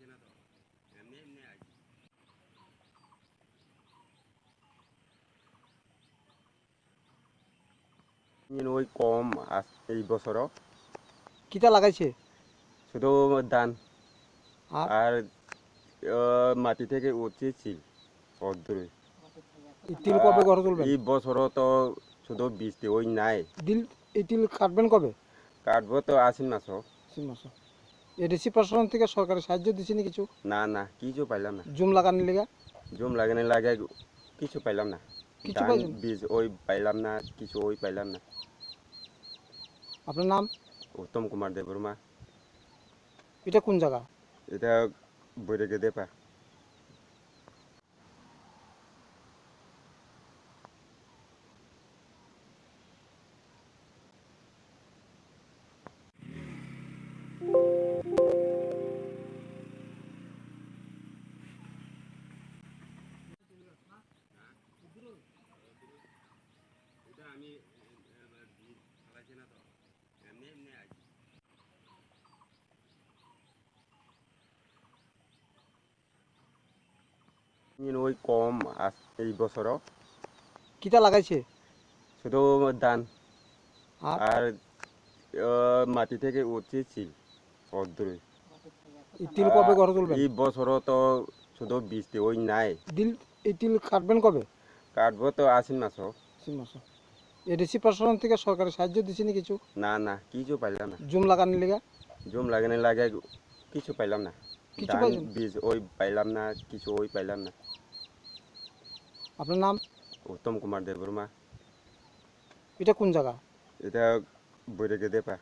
পাইছে না তো এমনি এমনি আইছি। ওই কম এই বছরও কিটা লাগাইছে শুধু ধান আর আর মাটি থেকে উঠেছিল অদূরে। তিল কবে ঘরে তুলবেন? এই বছরও তো শুধু বৃষ্টি ওই নাই। দিল এই তিল কাটবেন কবে? কাটবো তো আশ্বিন মাসও। আশ্বিন মাসে। এডিসি প্রশাসন থেকে সরকারি সাহায্য দিছেনি কিছু? না না কিছু পাইলাম না। জুম লাগানোর লিগা জুম লাগানো লাগে কিছু পাইলাম না। কিছু ধান পাইছেন? বীজ ওই পাইলাম না, কিছু ওই পাইলাম না। আপনার নাম? উত্তম কুমার দেববর্মা। এটা কোন জায়গা? এটা বৈরাগে দেপা। এটা আমি পাইছে না তো এমনি এমনি আইছি। ওই কম এই বছরও কিটা লাগাইছে শুধু ধান আর আর মাটি থেকে উঠেছিল অদূরে। তিল কবে ঘরে তুলবেন? এই বছরও তো শুধু বৃষ্টি ওই নাই। দিল এই তিল কাটবেন কবে? কাটবো তো আশ্বিন মাসও। আশ্বিন মাসে। এডিসি প্রশাসন থেকে সরকারি সাহায্য দিছেনি কিছু? না না কিছু পাইলাম না। জুম লাগানোর লিগা জুম লাগানো লাগে কিছু পাইলাম না। কিছু ধান পাইছেন? বীজ ওই পাইলাম না, কিছু ওই পাইলাম না। আপনার নাম? উত্তম কুমার দেববর্মা। এটা কোন জায়গা? এটা বৈরাগে দেপা।